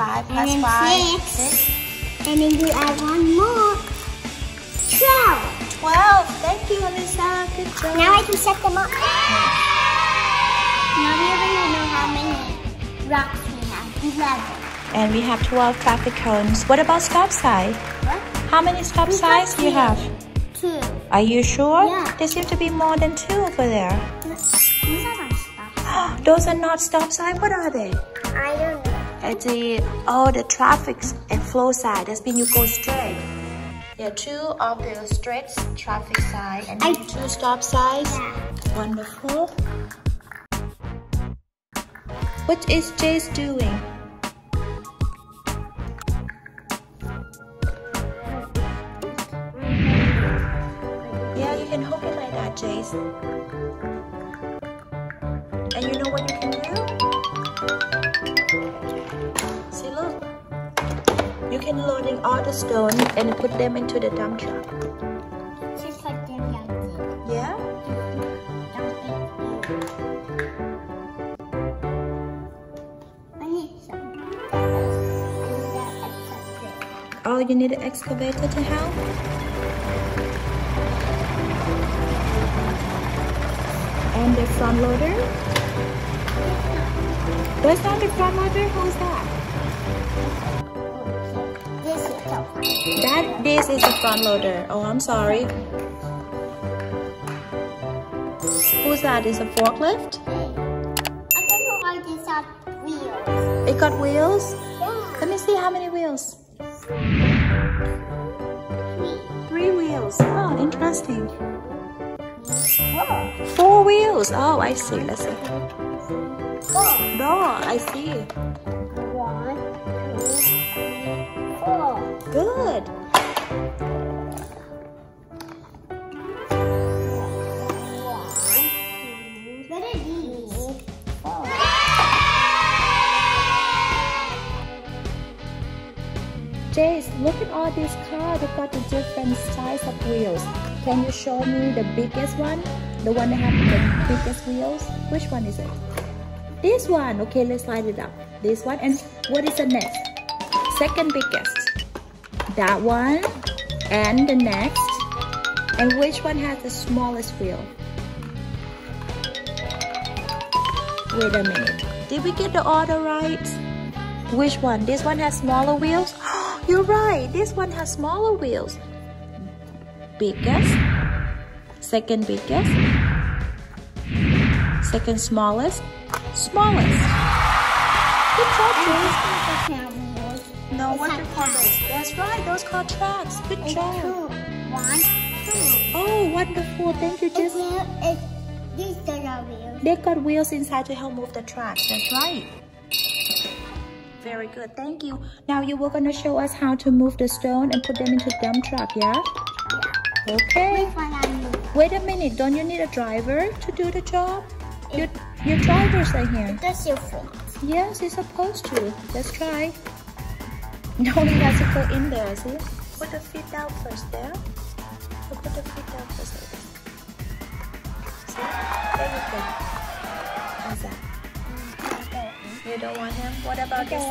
5 And plus then 5, 6. 6. And then you add one more. 12. 12. Thank you, Alyssa. Good job. Now I can set them up. Now we already know how many rocks we have. 11. And we have 12 traffic cones. What about stop sign? What? How many stop We signs do you have? 2. Are you sure? Yeah. There seem to be more than 2 over there. These are our stop signs. Those are not stop signs. What are they? I don't know. It's the traffic and flow sign. That's mean you go straight. There are 2 of the straight traffic sign and 2 stop signs. Yeah. Wonderful. What is Jace doing? Yeah, you can hook it like that, Jace. And you know what you can do? See, look. You can loading all the stones and put them into the dump truck. Just like them young kids. Yeah? I need some. Oh, you need an excavator to help? And the front loader? That's not the front loader? Who's that? This is the front loader. Oh, I'm sorry. Who's that? Is a forklift? I don't know why these have wheels. It got wheels? Yeah. Let me see how many wheels. 3 wheels. Oh, interesting. 4 wheels. Oh, I see. Let's see. 4. No, I see. 1, 2, 3, 4. Good. What are these? 4. Jace, look at all these cars. They've got the different size of wheels. Can you show me the biggest one? The one that has the biggest wheels? Which one is it? This one. Okay, let's slide it up. This one. And what is the next? Second biggest. That one. And the next. And which one has the smallest wheel? Wait a minute. Did we get the order right? Which one? This one has smaller wheels? You're right. This one has smaller wheels. Biggest. Second biggest. Second smallest. Smallest. Good job, Jace. No, what do you call those? That's right. Those called tracks. Good job. 1, 2. Oh, wonderful. Thank you, Jace. These are wheels. They got wheels inside to help move the tracks. That's right. Very good. Thank you. Now you were going to show us how to move the stone and put them into the dump truck, yeah? Yeah. Okay. Which one I need? Wait a minute. Don't you need a driver to do the job? Your drivers are here. Does your foot? Yes, you're supposed to. Let's try. No, he has to go in there, see? Put the feet down first there. So put the feet down first like this. See? There you go. How's that? You don't want him? What about this?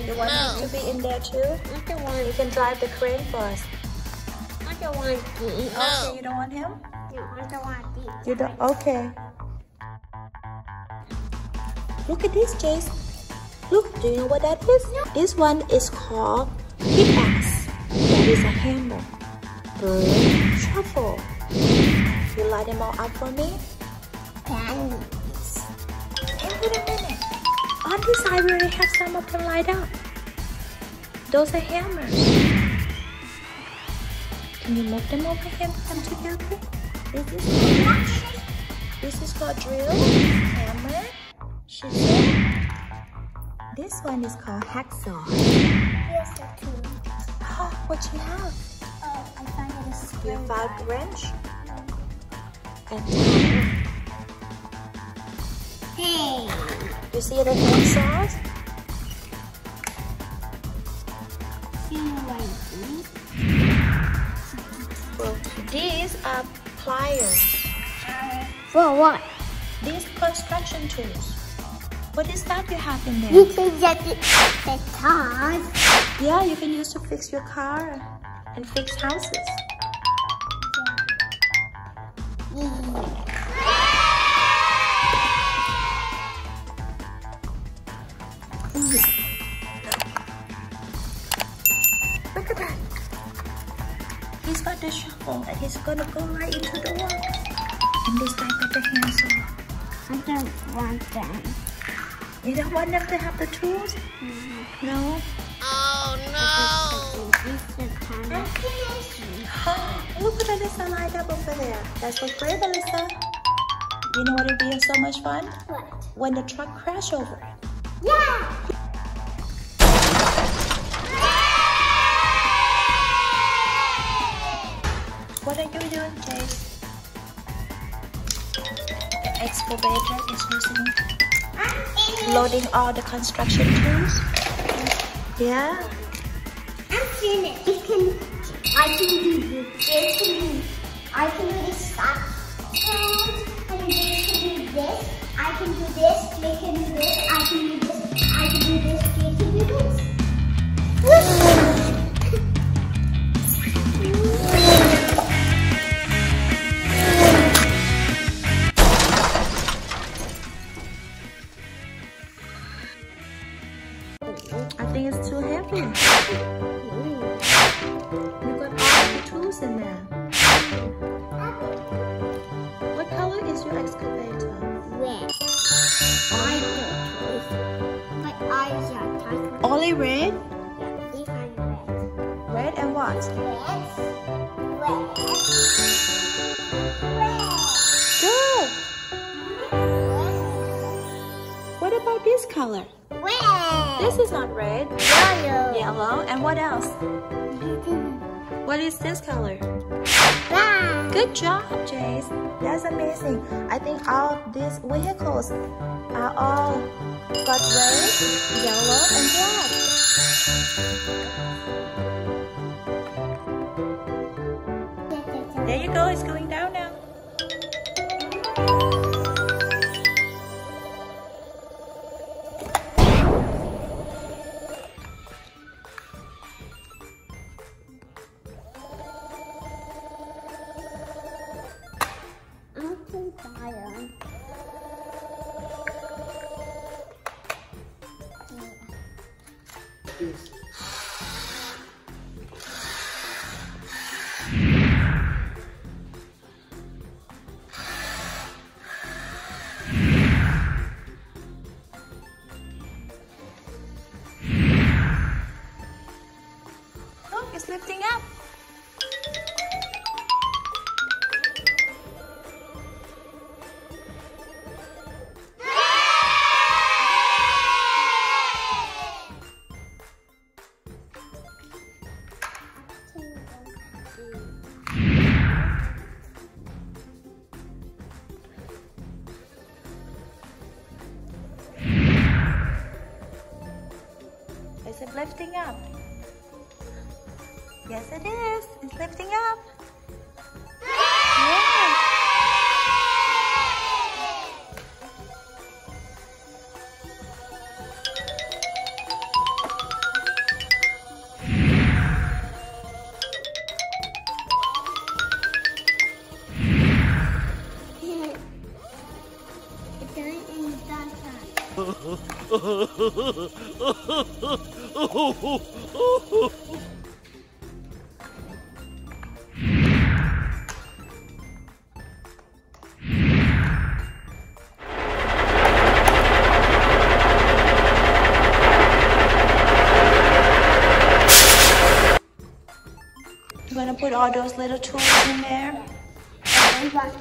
You want him to be in there too? I don't want. You can drive the crane for us. I don't want these. Okay, you don't want him? No, I don't want these. You don't? Okay. Look at this, Jace. Look, do you know what that is? No. This one is called pickaxe. That is a hammer. Broom, shovel. You light them all up for me? Thanks. Hey, wait a minute. On this side, we already have some of them light up. Those are hammers. Can you move them over here and put them together? This is called drill, hammer, chisel. This one is called hacksaw. Here's the tool. Oh, what you have? Oh, I found it a You screwdriver. have a wrench and tire. Hey. You see the handsaws? Well, these are pliers. For what? These construction tools. What is that you have in there? You can get the cars. Yeah, you can use to fix your car and fix houses. Look at that. He's got the shovel and he's gonna go right into the wall. And this guy got the handsaw. I don't want them. You don't want them to have the tools? No? Oh no! Look what Alyssa lined up over there. That's so great, Alyssa. You know what would be so much fun? What? When the truck crashes over it. Yeah! What are you doing, Jace? The excavator is using loading all the construction tools. Yeah? I'm finished. I can do this. I can do this side. And this can do this. I can do this. They can do this. I can do this. I can do this. They can do this. I think it's too heavy. You got all the tools in there. What color is your excavator? Red. I don't. My eyes are tight. Only red? Yeah, these are red. Red and what? Red. Good. What about this color? Red. This is not red. Yellow. Yellow. And what else? What is this color? Black. Good job, Jace. That's amazing. I think all these vehicles are all got red, yellow, and black. There you go. It's going down now. Look, it's lifting up. Is it lifting up? Yes, it is. It's lifting up. Yeah. You're gonna put all those little tools in there? I want to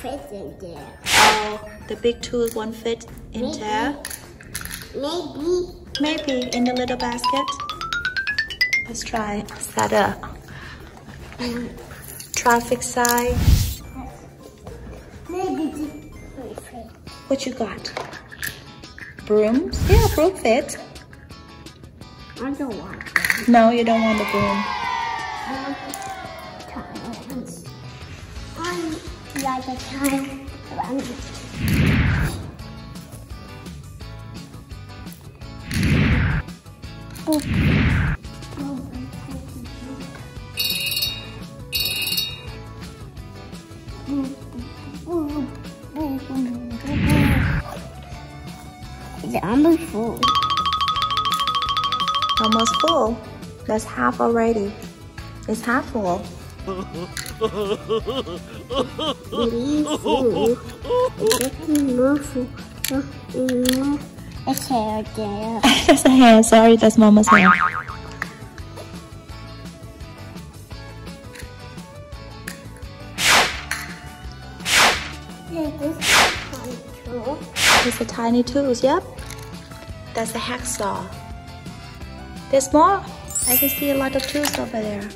fit in there. Oh, the big tools won't fit in there? Maybe in the little basket. Let's try set up. Traffic sign. Maybe. What you got? Brooms? Yeah, broom fit. I don't want that. No, you don't want the broom. I want the tiles. I like the tiles. It's almost full. Almost full. That's half already. It's half full. It's hair there. That's a hair. Sorry, that's Mama's hair. It's a tiny tools, yep. That's a hacksaw. There's more. I can see a lot of tools over there.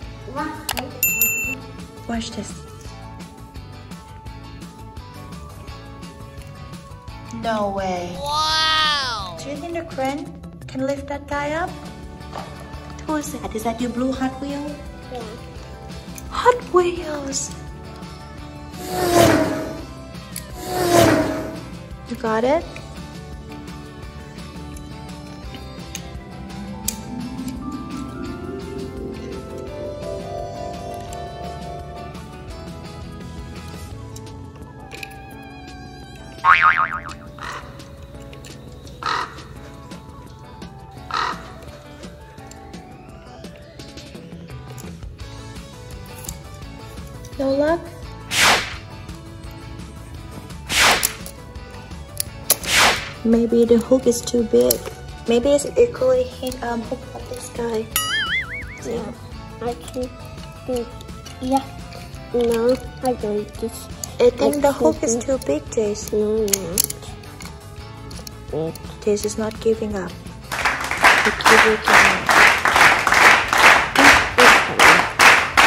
Watch this. No way. Wow! Do you think the crane can lift that guy up? Who is that? Is that your blue Hot Wheel? Yeah. Hot Wheels! You got it? No luck? Maybe the hook is too big. Maybe it's equally hook up this guy. Yeah, I can do. Yeah. No, I don't. I think the hook is too big, Jace. No. Jace is not giving up. He keeps working on it.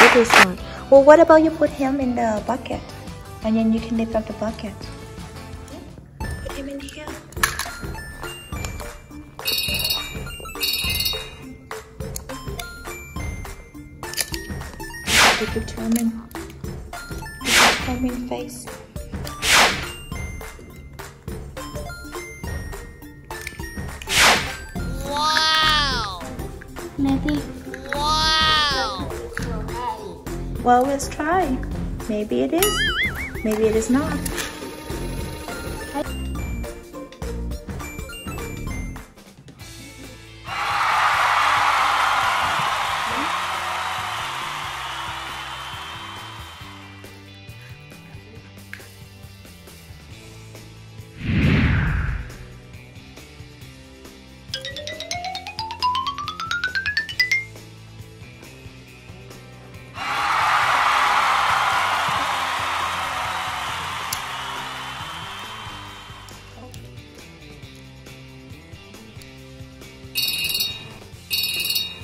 It is not. Well, what about you put him in the bucket? And then you can lift up the bucket. Put him in here. The determined face. Wow! Maybe. Wow! Well, let's try. Maybe it is. Maybe it is not.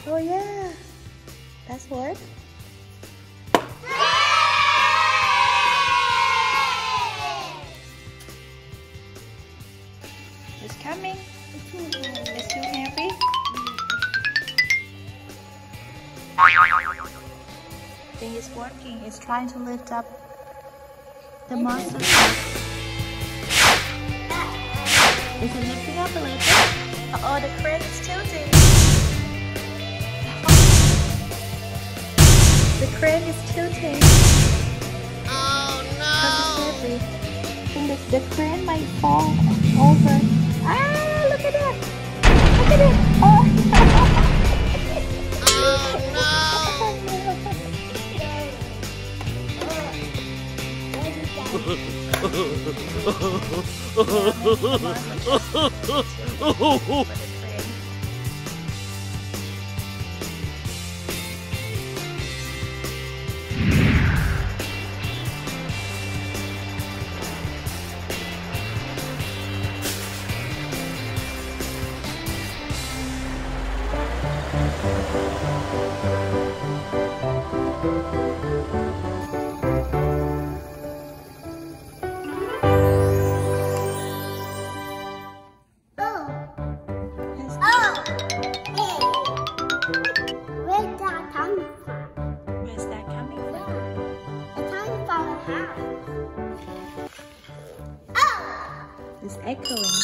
Oh yeah, that's what. It's coming. It's too heavy. I think it's working. It's trying to lift up the monster. Is it lifting up a little bit? Uh oh, the crane is tilting. The crane is tilting. Oh no! Because it's heavy. The crane might fall over. Ah, look at that! Look at it! Oh, oh no! It's echoing.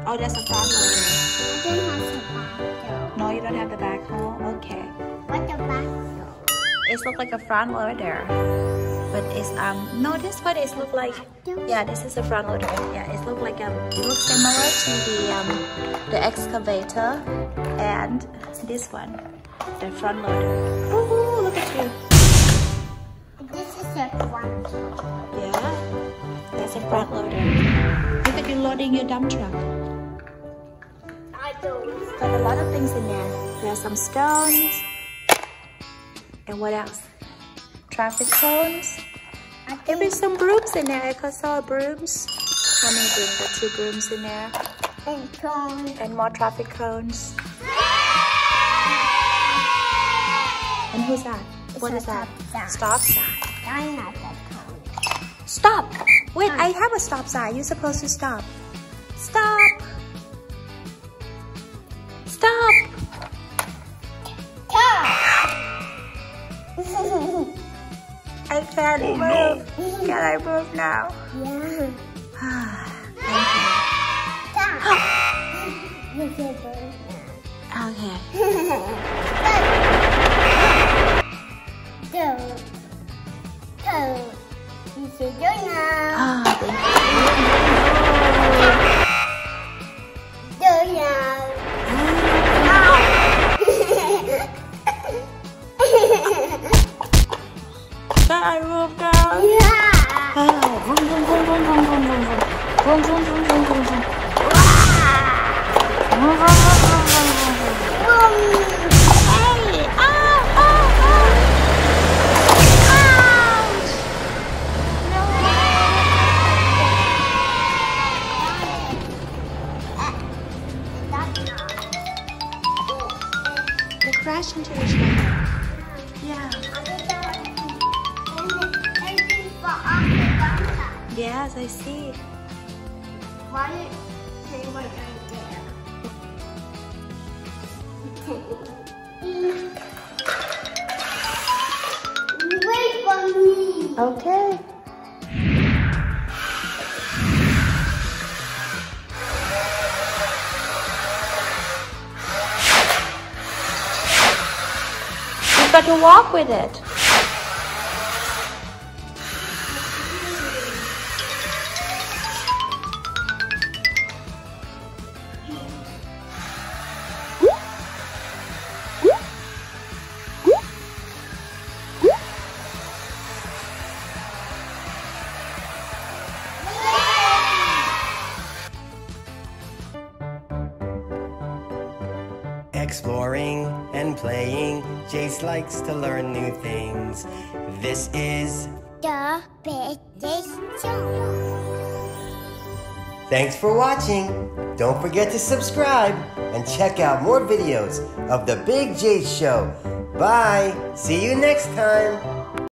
Oh, that's a front loader. I don't have the backhoe. No, you don't have the backhoe? Okay. What's the backhoe? It looks like a front loader. But it's, no, this one is look like, yeah, this is a front loader. Yeah, it looks like, it looks similar to the excavator and this one, the front loader. Ooh, look at you. This is a front loader. Yeah, that's a front loader. Look at you loading your dump truck. I don't. Got a lot of things in there. There are some stones. And what else? Traffic cones. There is some brooms in there. I saw brooms. How many brooms? There are 2 brooms in there. And cones. And more traffic cones. And who's that? What is that? Stop sign. I'm not that cone. Stop! Wait, I have a stop sign. You're supposed to stop. Stop! Stop! I can't move. Can I move now? Yeah. Thank you. Okay. Go. You say go now. Oh, thank you. Go now. Can I move now? Yeah. Oh, vroom, vroom, vroom, vroom, vroom, vroom, vroom, vroom. Vroom, vroom, vroom, vroom, vroom, vroom. Vroom, vroom, vroom, vroom, vroom, vroom. Hey! Oh, oh, oh! Ouch! They crash into each other. Yeah. Yes, I see. Why they were there? Wait for me. Okay. You've got to walk with it. Exploring and playing, Jace likes to learn new things. This is The biggest show. Thanks for watching. Don't forget to subscribe and check out more videos of The Big Jace Show. Bye. See you next time.